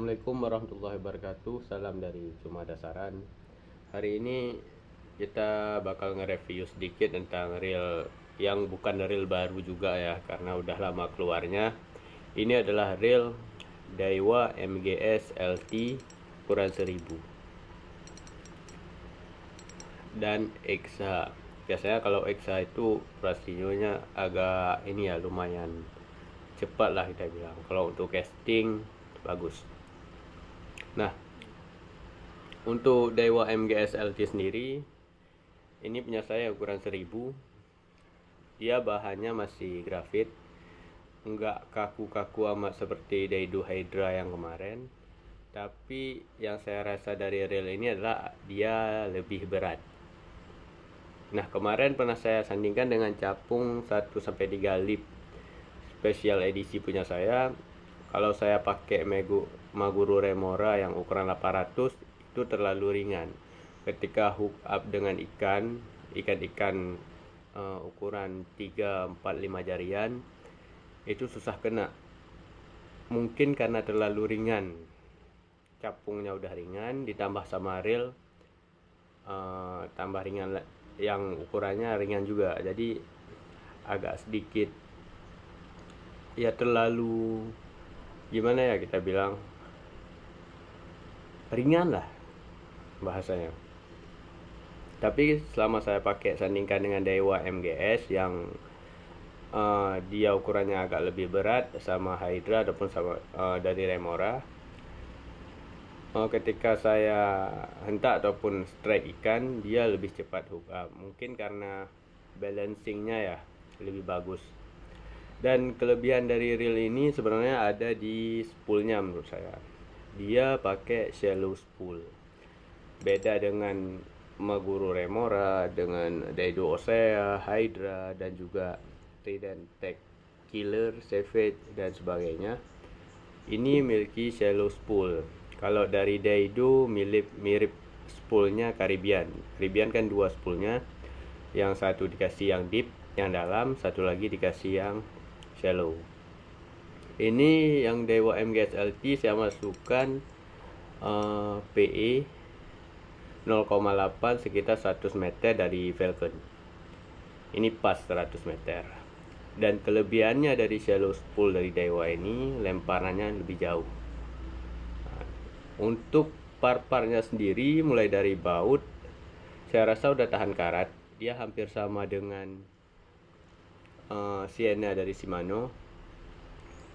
Assalamualaikum warahmatullahi wabarakatuh. Salam dari Cuma Dasaran. Hari ini kita bakal nge-review sedikit tentang reel yang bukan reel baru juga ya, karena udah lama keluarnya. Ini adalah reel Daiwa MGS LT ukuran 1000 dan Exa. Biasanya kalau Exa itu rasionya agak ini ya, lumayan cepat lah kita bilang. Kalau untuk casting bagus. Nah, untuk Daiwa MGS LT sendiri, ini punya saya ukuran 1000. Dia bahannya masih grafit, nggak kaku-kaku amat seperti Daido Hydra yang kemarin. Tapi yang saya rasa dari reel ini adalah dia lebih berat. Nah, kemarin pernah saya sandingkan dengan capung 1-3 lip spesial edisi punya saya. Kalau saya pakai Maguro Remora yang ukuran 800 itu terlalu ringan. Ketika hook up dengan ikan ukuran 3, 4, 5 jarian, itu susah kena. Mungkin karena terlalu ringan. Capungnya udah ringan, ditambah sama reel tambah ringan yang ukurannya ringan juga. Jadi agak sedikit ya, terlalu gimana ya kita bilang, ringan lah bahasanya. Tapi selama saya pakai sandingkan dengan Daiwa MGS yang dia ukurannya agak lebih berat sama Hydra ataupun sama dari Remora, ketika saya hentak ataupun strike ikan, dia lebih cepat hook up. Mungkin karena balancingnya ya lebih bagus. Dan kelebihan dari reel ini sebenarnya ada di spoolnya menurut saya. Dia pakai shallow spool. Beda dengan Maguro Remora, dengan Daido Osea, Hydra, dan juga Trident Tech Killer, Savage, dan sebagainya. Ini memiliki shallow spool. Kalau dari Daido mirip spoolnya Caribbean. Caribbean kan dua spoolnya. Yang satu dikasih yang deep, yang dalam, satu lagi dikasih yang shallow. Ini yang Daiwa MGS LT saya masukkan PE 0,8 sekitar 100 meter dari Falcon. Ini pas 100 meter. Dan kelebihannya dari shallow spool dari Daiwa ini, lemparannya lebih jauh. Nah, untuk par-parnya sendiri, mulai dari baut, saya rasa udah tahan karat. Dia hampir sama dengan Sienna dari Shimano.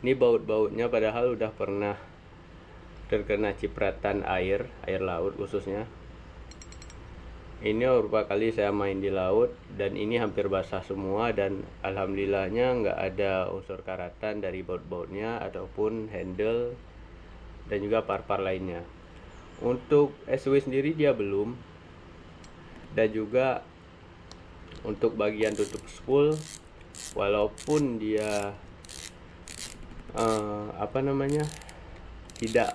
Ini baut-bautnya padahal udah pernah terkena cipratan air laut khususnya. Ini beberapa kali saya main di laut dan ini hampir basah semua, dan alhamdulillahnya nggak ada unsur karatan dari baut-bautnya ataupun handle dan juga par-par lainnya. Untuk SW sendiri dia belum, dan juga untuk bagian tutup spool, walaupun dia tidak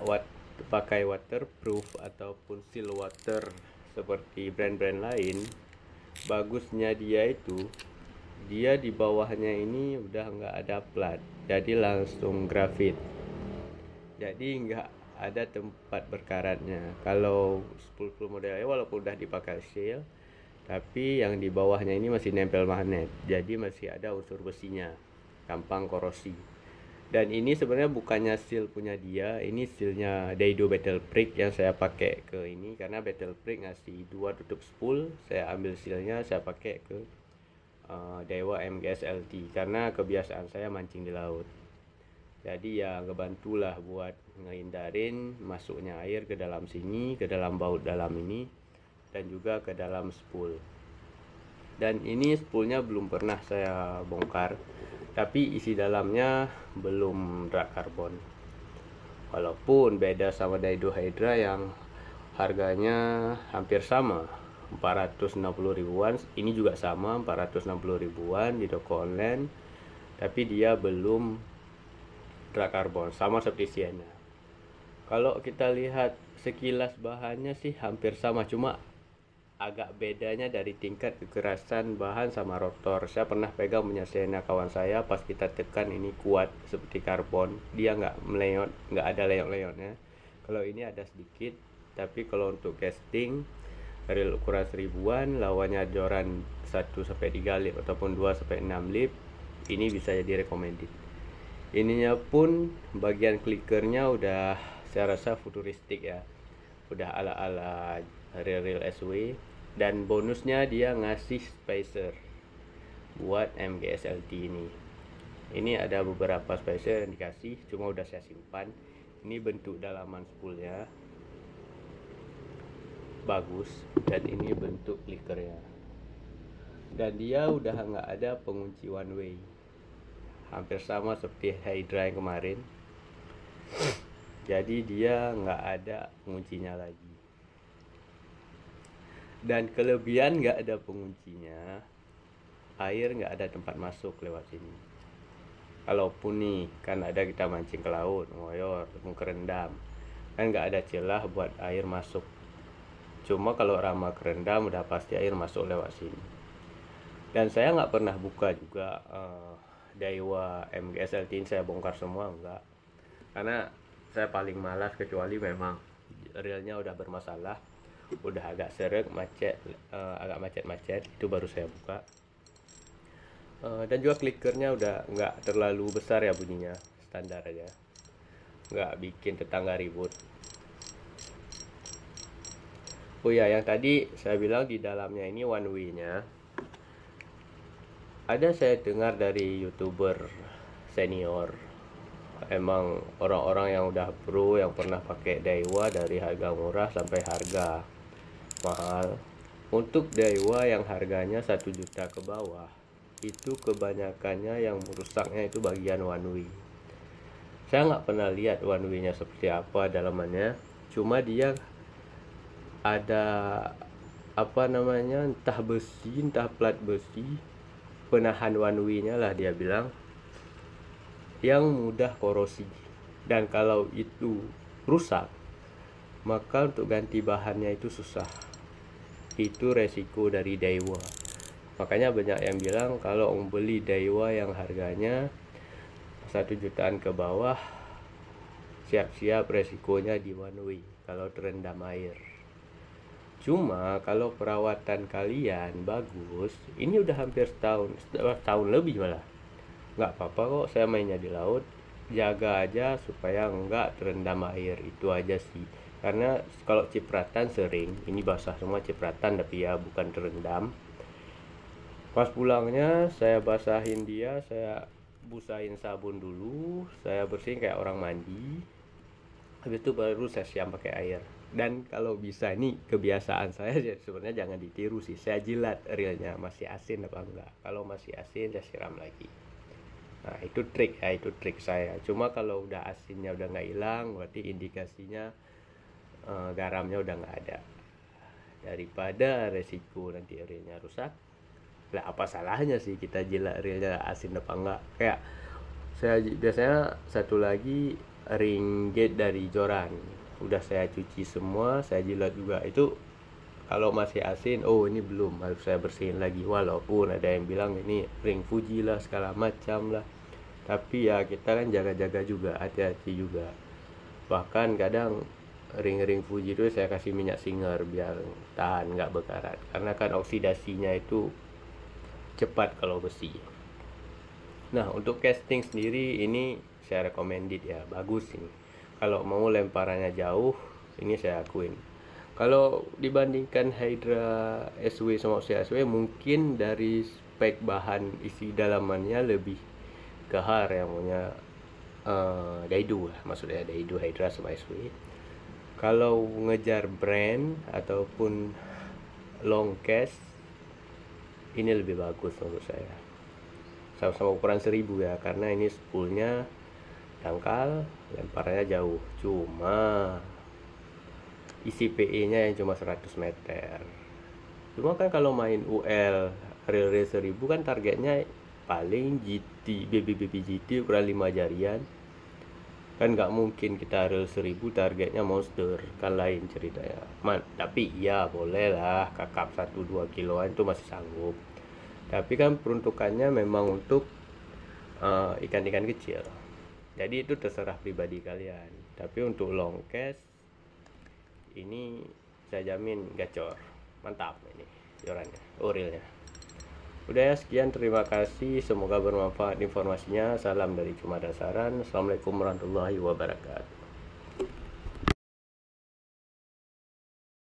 pakai waterproof ataupun seal water seperti brand-brand lain, bagusnya dia itu dia di bawahnya ini udah nggak ada plat, jadi langsung grafit, jadi nggak ada tempat berkaratnya. Kalau spool modelnya walaupun udah dipakai seal, tapi yang di bawahnya ini masih nempel magnet, jadi masih ada unsur besinya, gampang korosi. Dan ini sebenarnya bukannya seal punya dia, ini sealnya Daido Battle Prick yang saya pakai ke ini, karena Battle Prick ngasih 2 tutup spool, saya ambil sealnya, saya pakai ke Daiwa MGS LT karena kebiasaan saya mancing di laut. Jadi ya ngebantulah buat ngehindarin masuknya air ke dalam sini, ke dalam baut dalam ini, dan juga ke dalam spool. Dan ini spoolnya belum pernah saya bongkar, tapi isi dalamnya belum drag carbon. Walaupun beda sama Daido Hydra yang harganya hampir sama, 460 ribuan. Ini juga sama 460 ribuan di toko online, tapi dia belum drag carbon, sama seperti Sienna. Kalau kita lihat sekilas bahannya sih hampir sama, cuma agak bedanya dari tingkat kekerasan bahan sama rotor. Saya pernah pegang punya Sienna kawan saya, pas kita tekan ini kuat seperti karbon, dia nggak meleot, nggak ada leot-leotnya. Kalau ini ada sedikit, tapi kalau untuk casting reel ukuran 1000-an lawannya joran 1-3 lip ataupun 2-6 lip, ini bisa jadi recommended. Ininya pun bagian clickernya udah saya rasa futuristik ya, udah ala-ala reel SW, dan bonusnya dia ngasih spacer buat MGSLT ini. Ini ada beberapa spacer yang dikasih, cuma udah saya simpan. Ini bentuk dalaman spoolnya bagus, dan ini bentuk clickernya, dan dia udah nggak ada pengunci one way, hampir sama seperti Hydra yang kemarin. Jadi dia nggak ada penguncinya lagi, dan kelebihan nggak ada penguncinya, air nggak ada tempat masuk lewat sini. Kalaupun nih kan ada kita mancing ke laut, ngoyor, mau kerendam, kan nggak ada celah buat air masuk. Cuma kalau ramah kerendam udah pasti air masuk lewat sini. Dan saya nggak pernah buka juga Daiwa MGSLT ini, saya bongkar semua enggak, karena saya paling malas, kecuali memang reelnya udah bermasalah, udah agak seret, agak macet-macet, itu baru saya buka. Dan juga clickernya udah nggak terlalu besar ya, bunyinya standar aja, nggak bikin tetangga ribut. Oh ya, yang tadi saya bilang di dalamnya ini one way nya, ada saya dengar dari YouTuber senior, emang orang-orang yang udah pro, yang pernah pakai Daiwa dari harga murah sampai harga mahal. Untuk Daiwa yang harganya 1 juta ke bawah, itu kebanyakannya yang merusaknya itu bagian one way. Saya nggak pernah lihat one way nya seperti apa dalamannya, cuma dia ada apa namanya, entah besi, entah plat besi, penahan one way nya lah dia bilang, yang mudah korosi. Dan kalau itu rusak, maka untuk ganti bahannya itu susah. Itu resiko dari Daiwa. Makanya banyak yang bilang kalau beli Daiwa yang harganya 1 jutaan ke bawah, siap-siap resikonya di one way kalau terendam air. Cuma kalau perawatan kalian bagus, ini udah hampir setahun lebih malah, nggak apa-apa kok. Saya mainnya di laut, jaga aja supaya nggak terendam air, itu aja sih. Karena kalau cipratan sering, ini basah semua cipratan, tapi ya bukan terendam. Pas pulangnya saya basahin dia, saya busahin sabun dulu, saya bersihin kayak orang mandi, habis itu baru saya siram pakai air. Dan kalau bisa, nih kebiasaan saya sebenarnya jangan ditiru sih, saya jilat reelnya masih asin apa enggak. Kalau masih asin saya siram lagi. Nah itu trik ya, itu trik saya. Cuma kalau udah asinnya udah nggak hilang, berarti indikasinya garamnya udah nggak ada. Daripada resiko nanti reelnya rusak, lah apa salahnya sih kita jilat reelnya asin apa enggak. Kayak saya biasanya satu lagi ring gate dari joran, udah saya cuci semua, saya jilat juga. Itu kalau masih asin, oh ini belum, harus saya bersihin lagi. Walaupun ada yang bilang ini ring Fuji lah, segala macam lah, tapi ya kita kan jaga-jaga juga, hati-hati juga. Bahkan kadang ring-ring Fuji itu saya kasih minyak singer biar tahan, nggak bekarat, karena kan oksidasinya itu cepat kalau besi. Nah untuk casting sendiri ini saya recommended ya, bagus ini. Kalau mau lemparannya jauh, ini saya akuin. Kalau dibandingkan Hydra SW sama CSW, mungkin dari spek bahan isi dalamannya lebih gahar yang punya Daidu lah, maksudnya Daidu, Hydra sama SW. Kalau ngejar brand ataupun long cast, ini lebih bagus menurut saya. Sama-sama ukuran 1000 ya, karena ini spoolnya dangkal, lemparannya jauh. Cuma isi PE nya yang cuma 100 meter. Cuma kan kalau main UL reel 1000 kan targetnya paling GT, BB GT ukuran 5 jarian. Kan nggak mungkin kita reel 1000 targetnya monster, kan lain ceritanya. Tapi ya boleh lah, kakap 1-2 kiloan itu masih sanggup. Tapi kan peruntukannya memang untuk ikan-ikan kecil. Jadi itu terserah pribadi kalian. Tapi untuk long cast ini saya jamin gacor, mantap ini jorannya, orilnya. Udah ya, sekian, terima kasih, semoga bermanfaat informasinya. Salam dari Cuma dan Saran. Assalamualaikum warahmatullahi wabarakatuh.